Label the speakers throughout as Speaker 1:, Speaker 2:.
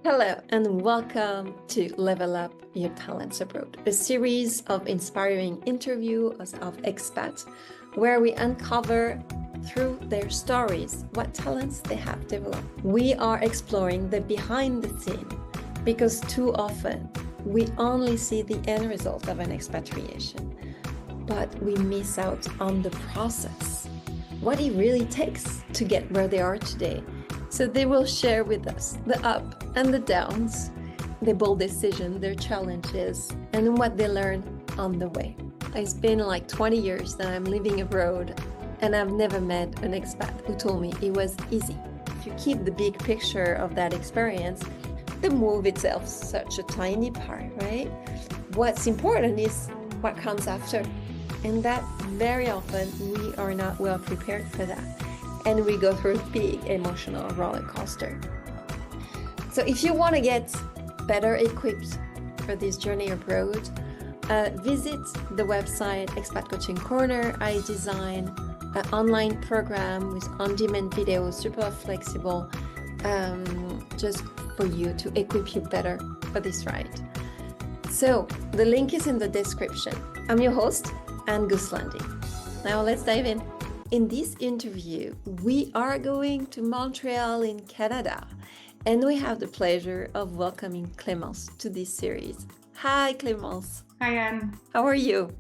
Speaker 1: Hello and welcome to Level Up Your Talents Abroad, a series of inspiring interviews of expats where we uncover through their stories what talents they have developed. We are exploring the behind the scene because too often we only see the end result of an expatriation, but we miss out on the process, what it really takes to get where they are today. So they will share with us the up and the downs, the bold decisions, their challenges, and what they learned on the way. It's been like 20 years that I'm living abroad, and I've never met an expat who told me it was easy. If you keep the big picture of that experience, the move itself is such a tiny part, right? What's important is what comes after. And that very often we are not well prepared for that. And we go through a big emotional roller coaster. So if you want to get better equipped for this journey abroad, visit the website Expat Coaching Corner. I design an online program with on-demand videos, super flexible, just for you to equip you better for this ride. So the link is in the description. I'm your host, 𝗚'𝘃𝗲. Now let's dive in. In this interview, we are going to Montreal in Canada, and we have the pleasure of welcoming Clémence to this series. Hi, Clémence.
Speaker 2: Hi, Anne.
Speaker 1: How are you?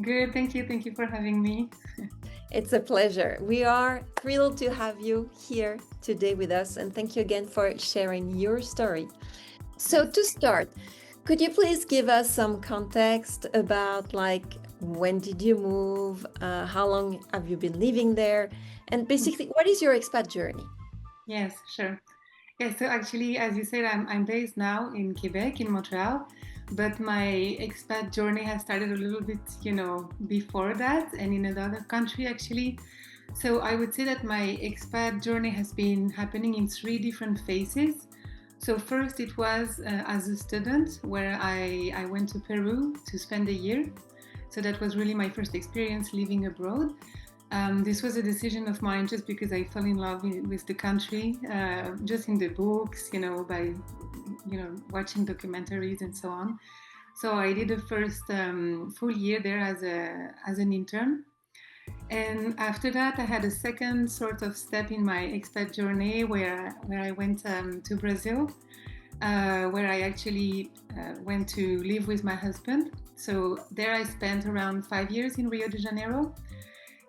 Speaker 2: Good, thank you. Thank you for having me.
Speaker 1: It's a pleasure. We are thrilled to have you here today with us, and thank you again for sharing your story. So to start, could you please give us some context about when did you move? How long have you been living there? And basically, what is your expat journey?
Speaker 2: Yes, sure. Yeah, so actually, as you said, I'm based now in Quebec, in Montreal, but my expat journey has started a little bit, before that and in another country, actually. So I would say that my expat journey has been happening in 3 different phases. So first it was as a student where I went to Peru to spend a year. So that was really my first experience living abroad. This was a decision of mine just because I fell in love with the country, just in the books, by, watching documentaries and so on. So I did the first full year there as an intern. And after that, I had a second sort of step in my expat journey where I went to Brazil, where I actually went to live with my husband. So there I spent around 5 years in Rio de Janeiro.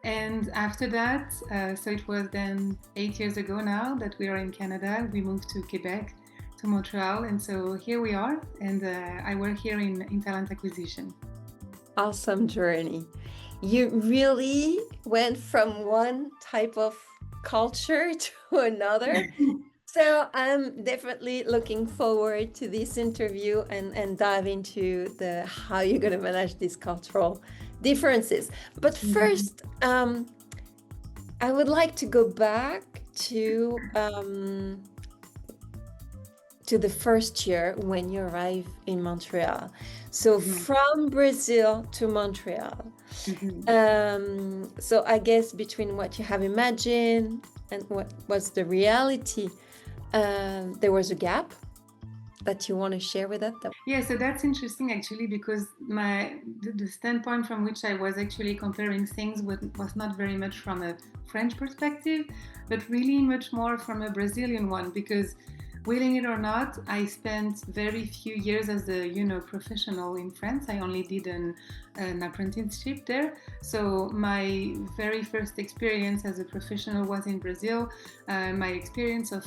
Speaker 2: And after that, so it was then 8 years ago now that we are in Canada, we moved to Quebec, to Montreal. And so here we are, and I work here in talent acquisition.
Speaker 1: Awesome journey. You really went from one type of culture to another. So I'm definitely looking forward to this interview and dive into how you're going to manage these cultural differences. But first, I would like to go back to the first year when you arrived in Montreal. So from Brazil to Montreal. So I guess between what you have imagined and what was the reality, there was a gap that you want to share with us?
Speaker 2: Yeah, so that's interesting actually, because the standpoint from which I was actually comparing things was not very much from a French perspective, but really much more from a Brazilian one, because willing it or not, I spent very few years as a professional in France. I only did an apprenticeship there. So my very first experience as a professional was in Brazil. My experience of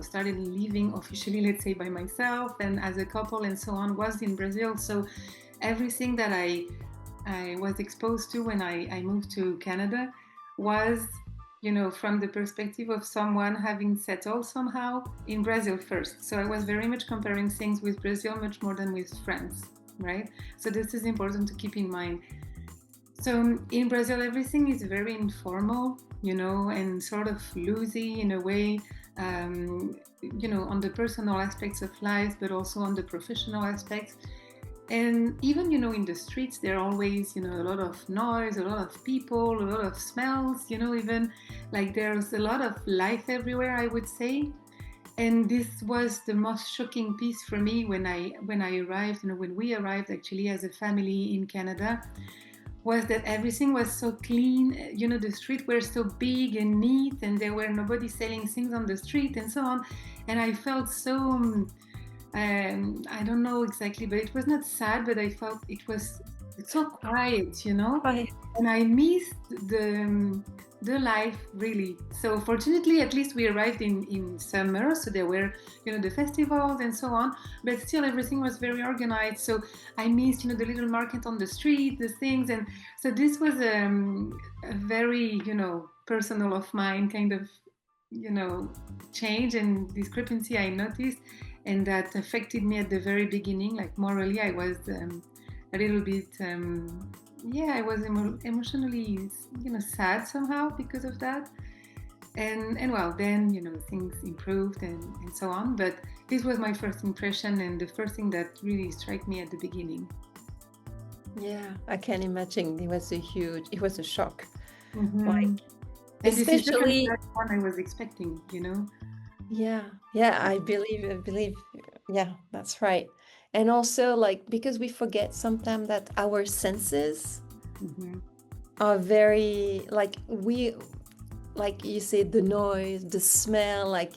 Speaker 2: started living officially, let's say, by myself and as a couple and so on was in Brazil. So everything that I was exposed to when I moved to Canada was from the perspective of someone having settled somehow in Brazil first. So I was very much comparing things with Brazil much more than with France, right? So this is important to keep in mind. So in Brazil, everything is very informal, and sort of loosey in a way, on the personal aspects of life, but also on the professional aspects. And even, in the streets, there are always, a lot of noise, a lot of people, a lot of smells, even there's a lot of life everywhere, I would say. And this was the most shocking piece for me when I arrived, when we arrived actually as a family in Canada, was that everything was so clean. The streets were so big and neat, and there were nobody selling things on the street and so on. And I felt so, I don't know exactly, but it was not sad, but I felt it's so quiet,
Speaker 1: Right.
Speaker 2: and I missed the life really. So fortunately, at least we arrived in summer, so there were the festivals and so on, but still everything was very organized. So I missed the little market on the street, the things. And so this was a very personal of mine kind of change and discrepancy I noticed, and that affected me at the very beginning. Like morally, I was a little bit I was emotionally sad somehow because of that. And well, then things improved and so on. But this was my first impression, and the first thing that really struck me at the beginning.
Speaker 1: Yeah, I can imagine it was a shock.
Speaker 2: Mm-hmm.
Speaker 1: Like,
Speaker 2: and
Speaker 1: especially
Speaker 2: this is the one I was expecting,
Speaker 1: Yeah, I believe, yeah, that's right. And also, like, because we forget sometimes that our senses are very, like you said, the noise, the smell, like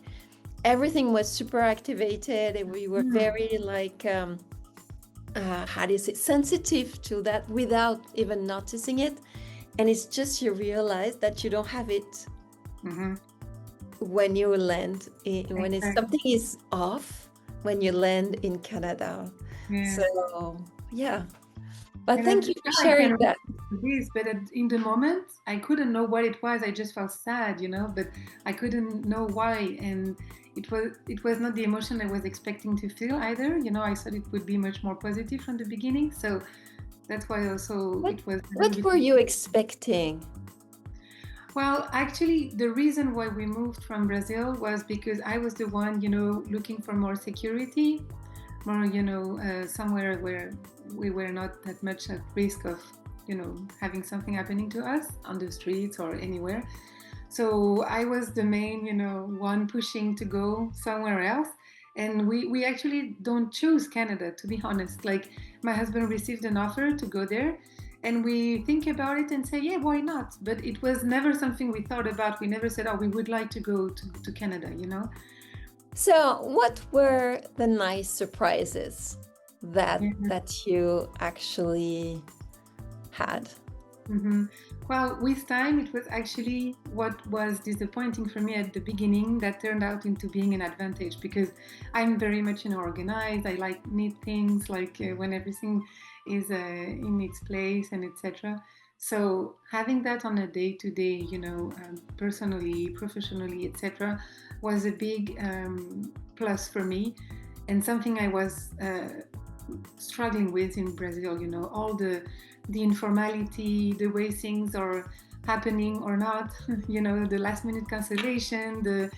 Speaker 1: everything was super activated, and we were very like, how do you say, sensitive to that without even noticing it. And it's just you realize that you don't have it when you land, when it's something is off, when you land in Canada.
Speaker 2: Yeah.
Speaker 1: So, yeah. But thank you for sharing that.
Speaker 2: But in the moment, I couldn't know what it was. I just felt sad, but I couldn't know why. And it was not the emotion I was expecting to feel either. I thought it would be much more positive from the beginning. So that's why also it was.
Speaker 1: What were you expecting?
Speaker 2: Well, actually, the reason why we moved from Brazil was because I was the one, looking for more security, more, somewhere where we were not that much at risk of, having something happening to us on the streets or anywhere. So I was the main, one pushing to go somewhere else. And we actually don't choose Canada, to be honest. Like, my husband received an offer to go there, and we think about it and say, yeah, why not? But it was never something we thought about. We never said, oh, we would like to go to Canada,
Speaker 1: So what were the nice surprises that you actually had?
Speaker 2: Well, with time, it was actually what was disappointing for me at the beginning that turned out into being an advantage, because I'm very much organized. I like neat things, like when everything is in its place and etc. So having that on a day-to-day, personally, professionally, etc., was a big plus for me, and something I was struggling with in Brazil. All the informality, the way things are happening or not, the last minute cancellation,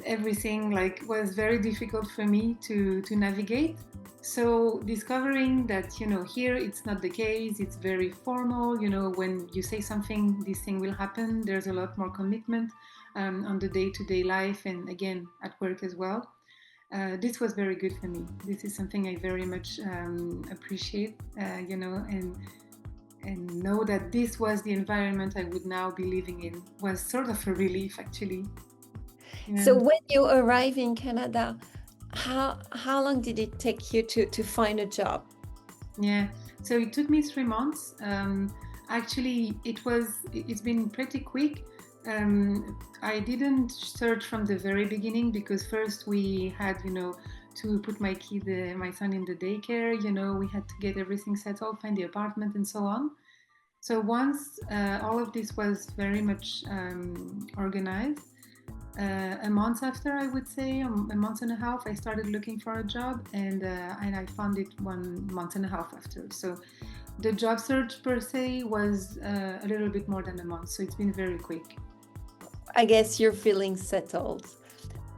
Speaker 2: everything was very difficult for me to navigate. So discovering that, here it's not the case, it's very formal, when you say something, this thing will happen. There's a lot more commitment on the day-to-day life, and again, at work as well. This was very good for me. This is something I very much appreciate, and know that this was the environment I would now be living in was sort of a relief, actually.
Speaker 1: Yeah. So when you arrive in Canada, how long did it take you to find a job?
Speaker 2: Yeah, so it took me 3 months. Actually, it's been pretty quick. I didn't search from the very beginning, because first we had, to put my son in the daycare, we had to get everything settled, find the apartment and so on. So once all of this was very much organized, a month after, I would say, a month and a half, I started looking for a job, and I found it 1 month and a half after. So the job search per se was a little bit more than a month, so it's been very quick.
Speaker 1: I guess you're feeling settled,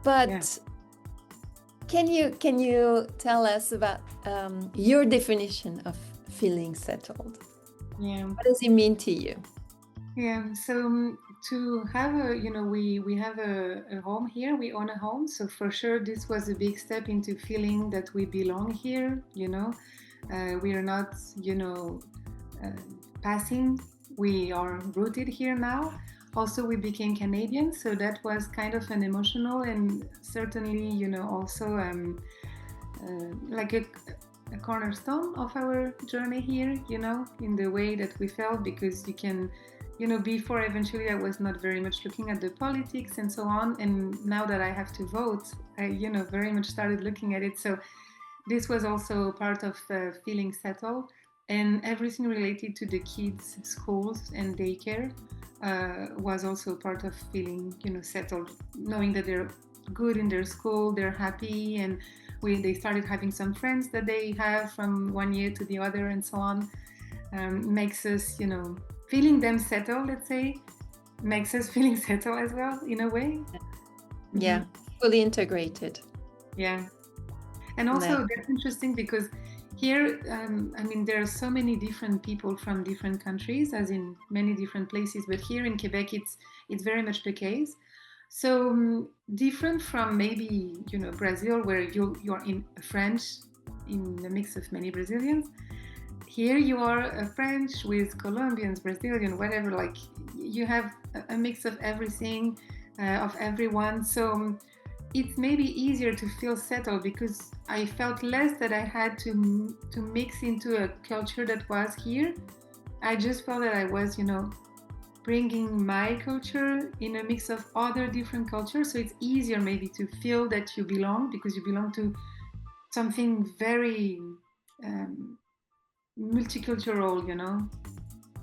Speaker 1: but can you tell us about your definition of feeling settled?
Speaker 2: Yeah.
Speaker 1: What does it mean to you?
Speaker 2: Yeah, so to have a, we have a home here, we own a home. So for sure, this was a big step into feeling that we belong here, we are not, uh, passing, we are rooted here now. Also, we became Canadian, so that was kind of an emotional and certainly, also like a cornerstone of our journey here, in the way that we felt, because you can, before eventually I was not very much looking at the politics and so on. And now that I have to vote, I, very much started looking at it. So this was also part of feeling settled, and everything related to the kids' schools and daycare was also part of feeling, settled, knowing that they're good in their school, they're happy, and they started having some friends that they have from one year to the other and so on. Makes us, feeling them settle, let's say, makes us feeling settled as well, in a way.
Speaker 1: Yeah, fully integrated.
Speaker 2: Yeah. And also that's interesting because here, there are so many different people from different countries, as in many different places, but here in Quebec, it's very much the case. So different from maybe, Brazil, where you're in French, in a mix of many Brazilians. Here you are a French with Colombians, Brazilian, whatever, like you have a mix of everything, of everyone. So it's maybe easier to feel settled because I felt less that I had to mix into a culture that was here. I just felt that I was, bringing my culture in a mix of other different cultures. So it's easier maybe to feel that you belong, because you belong to something very multicultural,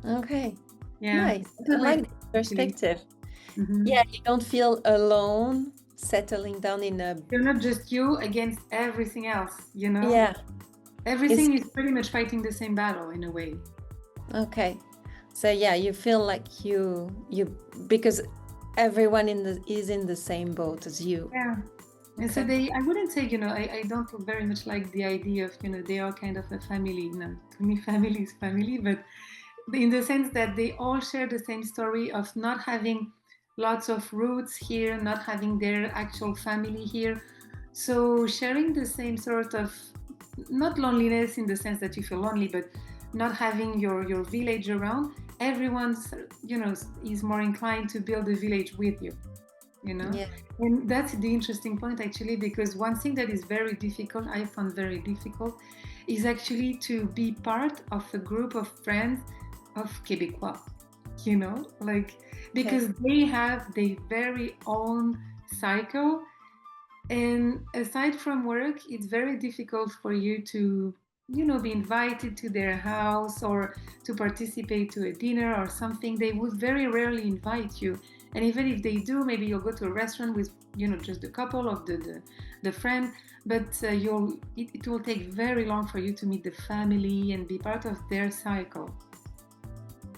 Speaker 1: Okay.
Speaker 2: Yeah.
Speaker 1: Nice. I like the perspective. Yeah, you don't feel alone settling down in a...
Speaker 2: You're not just you against everything else,
Speaker 1: Yeah.
Speaker 2: Everything is pretty much fighting the same battle in a way.
Speaker 1: Okay. So yeah, you feel like you because everyone is in the same boat as you.
Speaker 2: Yeah. And so I wouldn't say, I don't very much like the idea of, they are kind of a family. To me, family is family, but in the sense that they all share the same story of not having lots of roots here, not having their actual family here. So sharing the same sort of, not loneliness in the sense that you feel lonely, but not having your village around. Everyone, is more inclined to build a village with you.
Speaker 1: Yeah.
Speaker 2: And that's the interesting point, actually, because one thing that is very difficult, I found very difficult, is actually to be part of a group of friends of Québécois, because they have their very own cycle. And aside from work, it's very difficult for you to, be invited to their house or to participate to a dinner or something. They would very rarely invite you. And even if they do, maybe you'll go to a restaurant with, just a couple of the friend, but it will take very long for you to meet the family and be part of their cycle.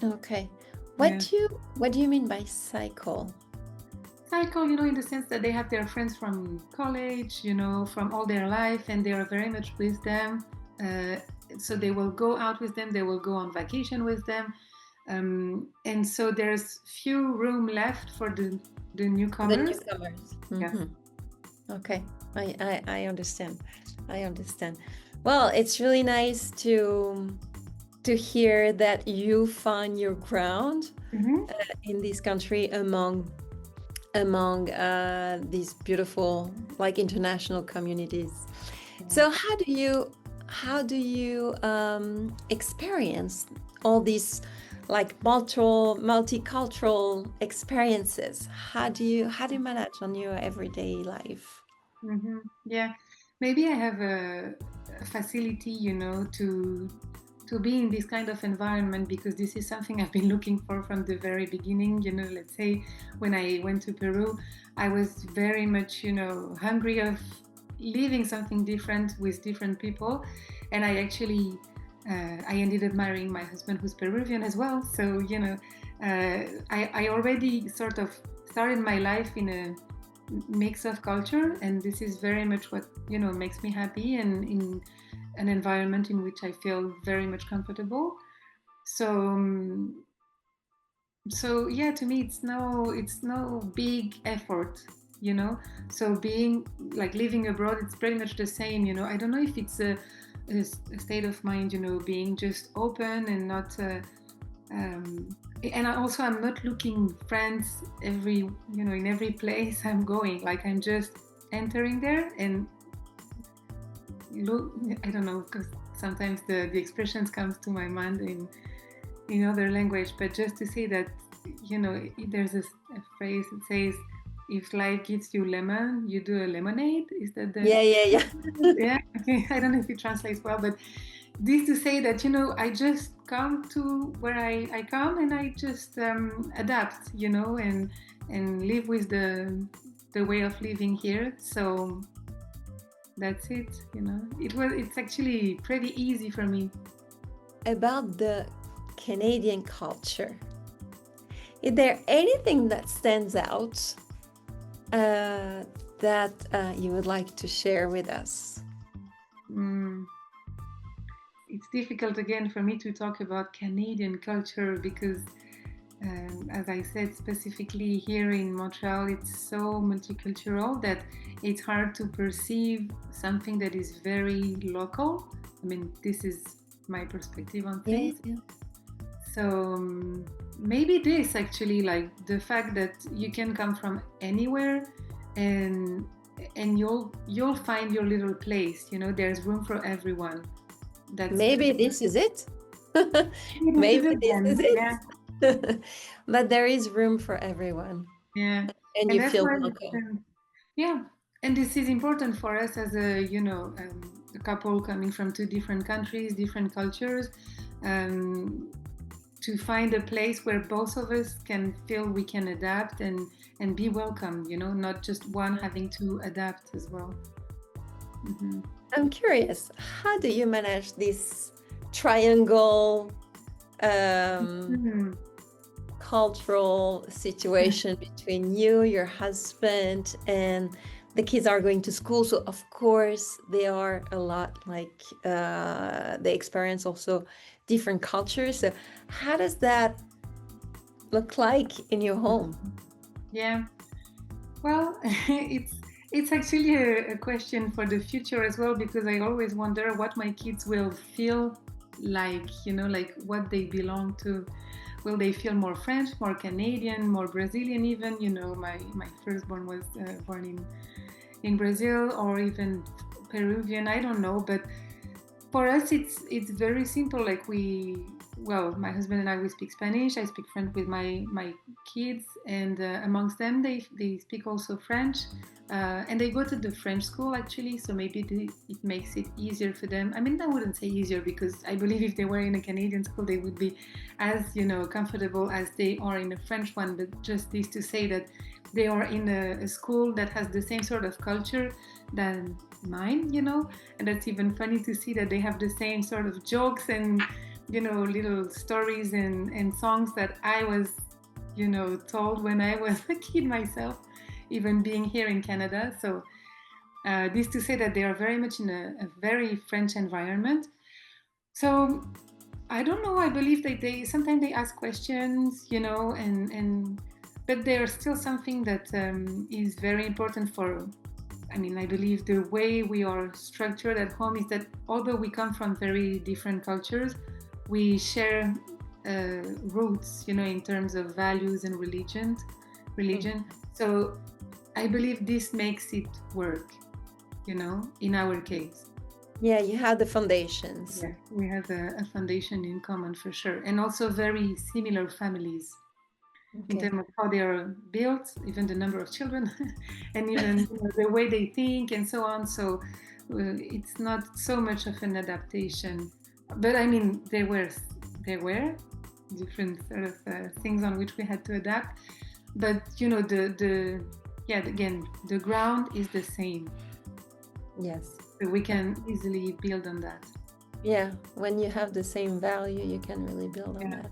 Speaker 1: Okay. What do you mean by cycle?
Speaker 2: Cycle, in the sense that they have their friends from college, from all their life, and they are very much with them. So they will go out with them, they will go on vacation with them. And so there's few room left for the newcomers.
Speaker 1: The newcomers.
Speaker 2: Yeah.
Speaker 1: Okay, I understand. Well, it's really nice to hear that you find your ground in this country among these beautiful, like, international communities. So how do you experience all these, like, multicultural experiences? How do you manage on your everyday life?
Speaker 2: Yeah, maybe I have a facility, to be in this kind of environment, because this is something I've been looking for from the very beginning. Let's say when I went to Peru, I was very much, hungry of living something different with different people. And I actually, I ended up marrying my husband, who's Peruvian as well. So, I already sort of started my life in a mix of culture, and this is very much what, makes me happy, and in an environment in which I feel very much comfortable. So So yeah, to me it's no big effort, you know. So being like living abroad, it's pretty much the same, you know. I don't know if it's a state of mind, you know, being just open and not and I'm not looking friends every, you know, in every place I'm going. Like I'm just entering there and look, I don't know, because sometimes the expressions comes to my mind in other language, but just to say that, you know, there's a phrase that says, if life gives you lemon, you do a lemonade. Is that the
Speaker 1: Yeah.
Speaker 2: yeah? Okay, I don't know if it translates well, but this to say that, you know, I just come to where I come and I just adapt, you know, and live with the way of living here. So that's it, you know. It's actually pretty easy for me.
Speaker 1: About the Canadian culture, is there anything that stands out that you would like to share with us?
Speaker 2: It's difficult again for me to talk about Canadian culture because, as I said, specifically here in Montreal, it's so multicultural that it's hard to perceive something that is very local. I mean, this is my perspective on things.
Speaker 1: Yeah.
Speaker 2: So maybe this actually, like the fact that you can come from anywhere and you'll find your little place, you know. There's room for everyone.
Speaker 1: Maybe this is it. Maybe this is it. Yeah. But there is room for everyone.
Speaker 2: Yeah.
Speaker 1: And you feel welcome.
Speaker 2: Yeah. And this is important for us as a, you know, a couple coming from two different countries, different cultures, to find a place where both of us can feel we can adapt and be welcome, you know, not just one having to adapt as well. Mm-hmm.
Speaker 1: I'm curious, how do you manage this triangle cultural situation between you, your husband, and the kids are going to school? So of course they are a lot like they experience also different cultures. So how does that look like in your home?
Speaker 2: Yeah, well, it's actually a question for the future as well, because I always wonder what my kids will feel like, you know, like what they belong to. Will they feel more French, more Canadian, more Brazilian even? You know, my firstborn was born in Brazil, or even Peruvian, I don't know. But for us, it's very simple. Like my husband and I, we speak Spanish. I speak French with my kids, and amongst them, they speak also French. And they go to the French school actually, so maybe it makes it easier for them. I mean, I wouldn't say easier, because I believe if they were in a Canadian school, they would be as, you know, comfortable as they are in a French one. But just this to say that they are in a school that has the same sort of culture than mine, you know, and that's even funny to see that they have the same sort of jokes and, you know, little stories and songs that I was, you know, told when I was a kid myself, even being here in Canada. So this to say that they are very much in a very French environment. So I don't know, I believe that they sometimes they ask questions, you know, and but there's still something that is very important for, I mean, I believe the way we are structured at home is that although we come from very different cultures, we share roots, you know, in terms of values and religion. So I believe this makes it work, you know, in our case.
Speaker 1: Yeah, you have the foundations.
Speaker 2: Yeah, we have a foundation in common for sure. And also very similar families. Okay. In terms of how they are built, even the number of children, and even you know, the way they think and so on. So it's not so much of an adaptation. But I mean, there were different sort of things on which we had to adapt. But you know, again, the ground is the same.
Speaker 1: Yes.
Speaker 2: So we can easily build on that.
Speaker 1: Yeah, when you have the same value, you can really build on that.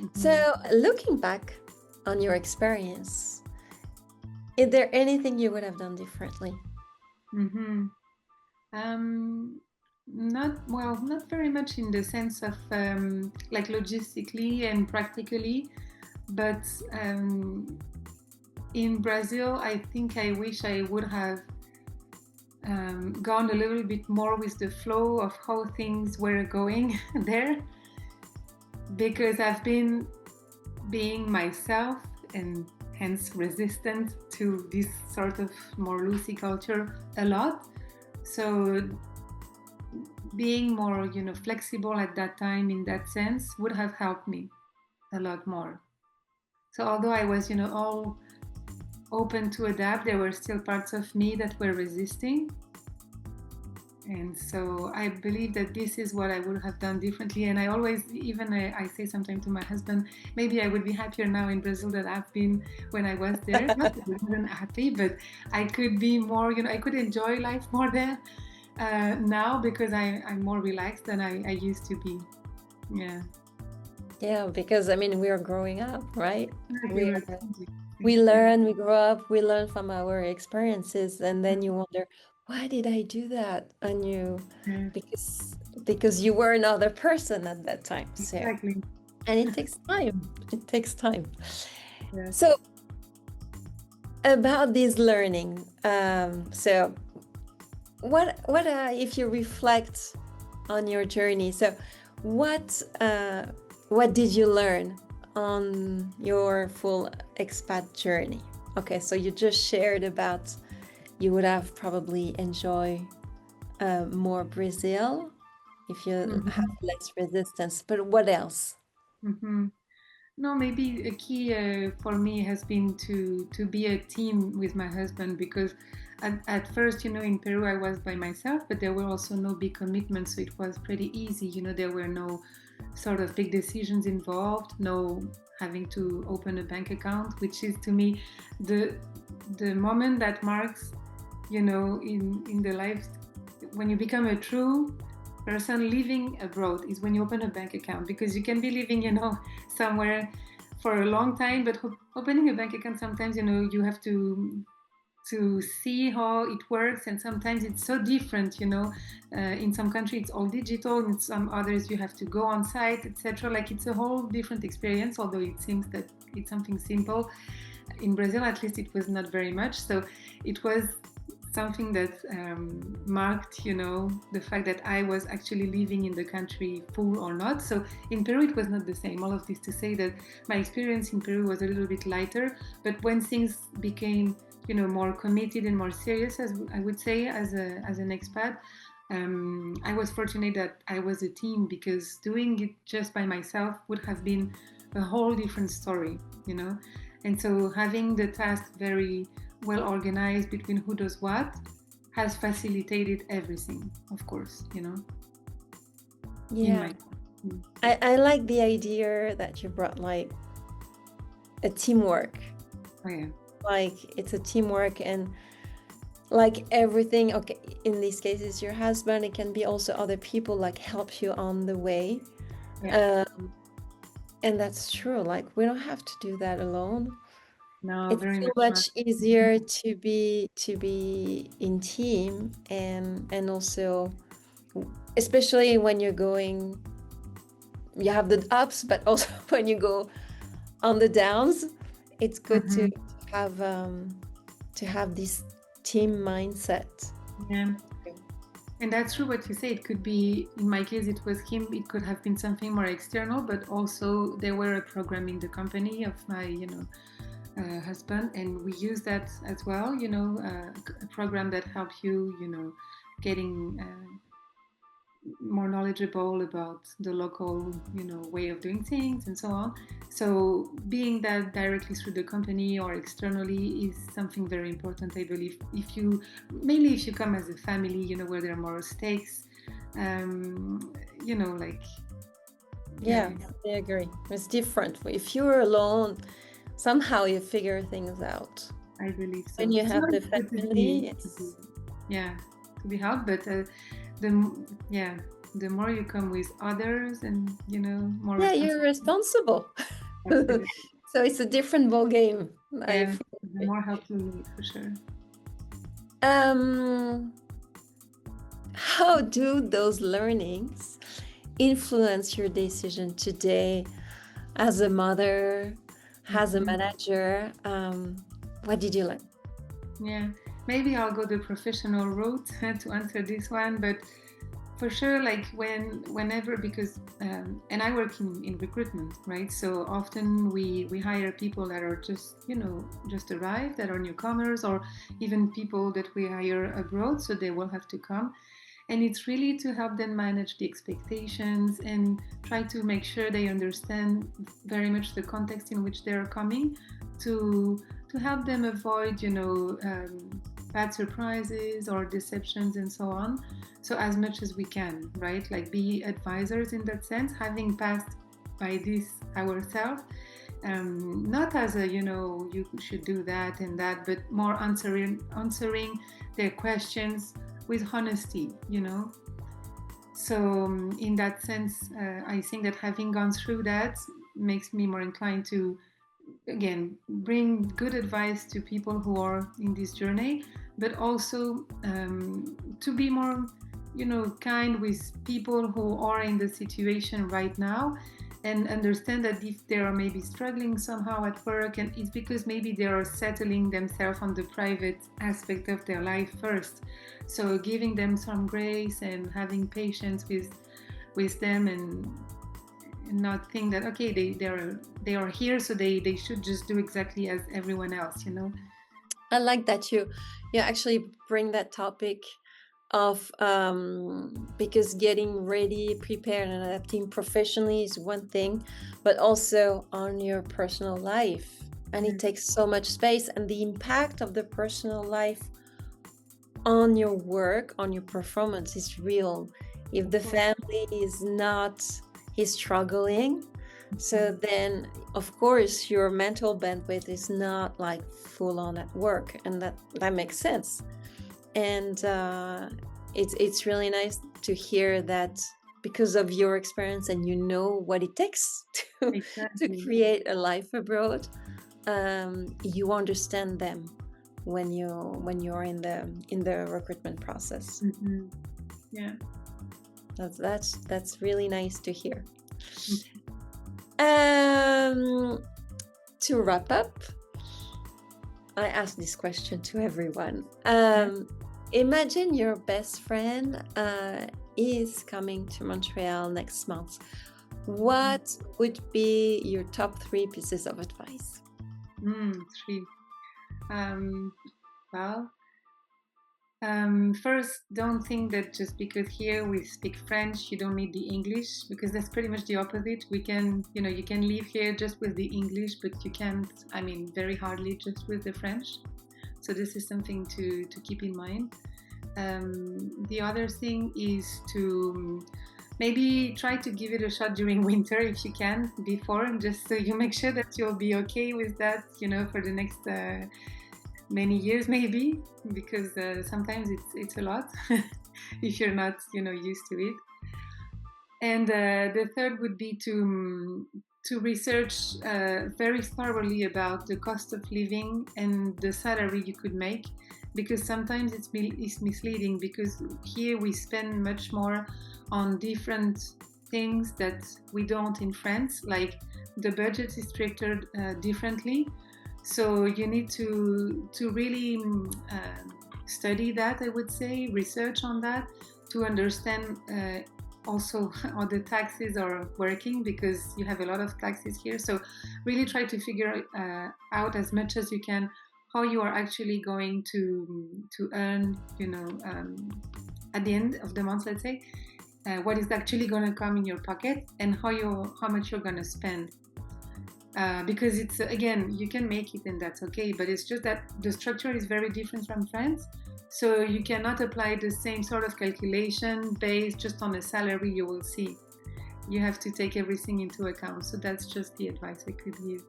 Speaker 1: Mm-hmm. So looking back on your experience, is there anything you would have done differently?
Speaker 2: Mm-hmm. Not very much in the sense of like logistically and practically, But in Brazil, I think I wish I would have gone a little bit more with the flow of how things were going there, because I've been being myself and hence resistant to this sort of more loosey culture a lot. So being more, flexible at that time in that sense would have helped me a lot more. So although I was, all open to adapt, there were still parts of me that were resisting. And so I believe that this is what I would have done differently. And I always, even I say sometimes to my husband, maybe I would be happier now in Brazil than I've been when I was there. Not that I wasn't happy, but I could be more, I could enjoy life more there now, because I'm more relaxed than I used to be. Yeah.
Speaker 1: Yeah, because we are growing up, right?
Speaker 2: Yeah,
Speaker 1: We learn, we grow up, we learn from our experiences, and then you wonder, why did I do that? And because you were another person at that time. So,
Speaker 2: exactly.
Speaker 1: and it takes time. It takes time.
Speaker 2: Yeah.
Speaker 1: So about this learning, so what if you reflect on your journey? So what did you learn on your full expat journey? Okay, so you just shared about you would have probably enjoyed more Brazil if you have less resistance, but what else?
Speaker 2: No, maybe a key for me has been to be a team with my husband, because at first, in Peru I was by myself, but there were also no big commitments, so it was pretty easy. There were no sort of big decisions involved, no having to open a bank account, which is to me the moment that marks, in the life when you become a true person living abroad, is when you open a bank account, because you can be living, somewhere for a long time, but opening a bank account sometimes, you have to see how it works, and sometimes it's so different. In some countries it's all digital, in some others you have to go on site, etc. Like, it's a whole different experience, although it seems that it's something simple. In Brazil, at least, it was not very much, so it was something that marked, the fact that I was actually living in the country, full or not. So in Peru, it was not the same. All of this to say that my experience in Peru was a little bit lighter, but when things became, more committed and more serious, as I would say, as an expat, I was fortunate that I was a team, because doing it just by myself would have been a whole different story, And so having the task very well organized between who does what has facilitated everything, of course,
Speaker 1: Yeah. I like the idea that you brought, like, a teamwork.
Speaker 2: Oh, yeah.
Speaker 1: Like, it's a teamwork, and like everything, okay, in these cases your husband, it can be also other people, like, help you on the way.
Speaker 2: Yeah.
Speaker 1: And that's true, like, we don't have to do that alone.
Speaker 2: No,
Speaker 1: it's
Speaker 2: very
Speaker 1: so much easier to be in team, and also, especially when you're going, you have the ups, but also when you go on the downs, it's good to have this team mindset.
Speaker 2: Yeah. And that's true what you say. It could be, in my case, it was him. It could have been something more external, but also there were a program in the company of my, husband, and we use that as well. A program that helps you, getting more knowledgeable about the local, way of doing things and so on. So being that directly through the company or externally is something very important, I believe. Mainly if you come as a family, where there are more stakes, like.
Speaker 1: Yeah, I agree. It's different. If you're alone, somehow you figure things out.
Speaker 2: I believe so.
Speaker 1: When you have the family, it's
Speaker 2: to be hard, but the more you come with others, and more.
Speaker 1: Yeah, you're responsible. So it's a different ball game.
Speaker 2: Yeah, the more help you need, for sure.
Speaker 1: How do those learnings influence your decision today as a mother, as a manager. What did you learn?
Speaker 2: Yeah, maybe I'll go the professional route to answer this one, but for sure, like whenever, because and I work in recruitment, right? So often we hire people that are just arrived, that are newcomers, or even people that we hire abroad, so they will have to come. And it's really to help them manage the expectations and try to make sure they understand very much the context in which they're coming, to help them avoid, bad surprises or deceptions and so on. So as much as we can, right? Like be advisors in that sense, having passed by this ourselves, not as a, you should do that and that, but more answering their questions with honesty, So in that sense, I think that having gone through that makes me more inclined to, again, bring good advice to people who are in this journey, but also to be more, kind with people who are in the situation right now, and understand that if they are maybe struggling somehow at work, and it's because maybe they are settling themselves on the private aspect of their life first. So giving them some grace and having patience with them, and not think that, okay, they are here, so they should just do exactly as everyone else,
Speaker 1: I like that you actually bring that topic of because getting ready, prepared, and adapting professionally is one thing, but also on your personal life, and it takes so much space, and the impact of the personal life on your work, on your performance is real. If the family is struggling, so then of course your mental bandwidth is not like full on at work, and that makes sense. And it's really nice to hear that, because of your experience and what it takes to create a life abroad, you understand them when you're in the recruitment process.
Speaker 2: Yeah,
Speaker 1: that's really nice to hear. To wrap up, I ask this question to everyone. Imagine your best friend is coming to Montreal next month. What would be your top 3 pieces of advice?
Speaker 2: 3. First, don't think that just because here we speak French, you don't need the English, because that's pretty much the opposite. We can, you can live here just with the English, but you can't, very hardly just with the French. So this is something to keep in mind. The other thing is to maybe try to give it a shot during winter if you can, before, just so you make sure that you'll be okay with that, for the next many years maybe, because sometimes it's a lot if you're not used to it. And the third would be to research very thoroughly about the cost of living and the salary you could make, because sometimes it's misleading, because here we spend much more on different things that we don't in France, like the budget is structured differently. So you need to really study that, I would say, research on that, to understand also how the taxes are working, because you have a lot of taxes here. So really try to figure out as much as you can how you are actually going to earn, at the end of the month, let's say, what is actually going to come in your pocket, and how much you're going to spend. Because it's, again, you can make it and that's okay, but it's just that the structure is very different from France. So you cannot apply the same sort of calculation based just on a salary you will see. You have to take everything into account. So that's just the advice I could give.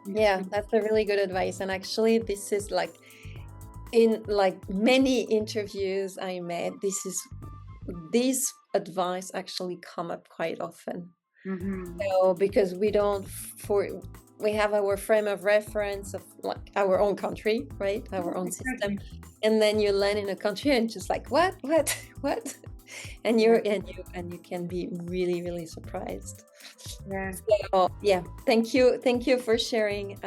Speaker 2: Yeah,
Speaker 1: that's a really good advice. And actually, this is like, in like many interviews I made, this advice actually come up quite often. So because we have our frame of reference of like our own country, right? Our own system. And then you land in a country and just like, what? and you can be really, really surprised.
Speaker 2: Yeah.
Speaker 1: So yeah, thank you for sharing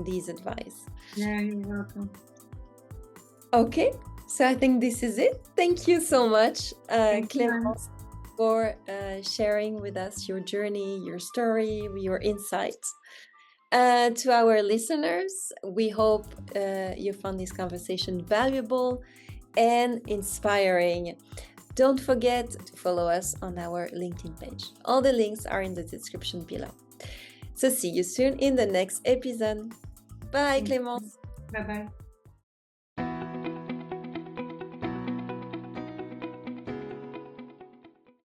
Speaker 1: these advice.
Speaker 2: Yeah, you're welcome.
Speaker 1: Okay, so I think this is it. Thank you so much, Clémence, for sharing with us your journey, your story, your insights. To our listeners, we hope you found this conversation valuable and inspiring. Don't forget to follow us on our LinkedIn page. All the links are in the description below. So see you soon in the next episode. Bye, Clémence.
Speaker 2: Bye-bye.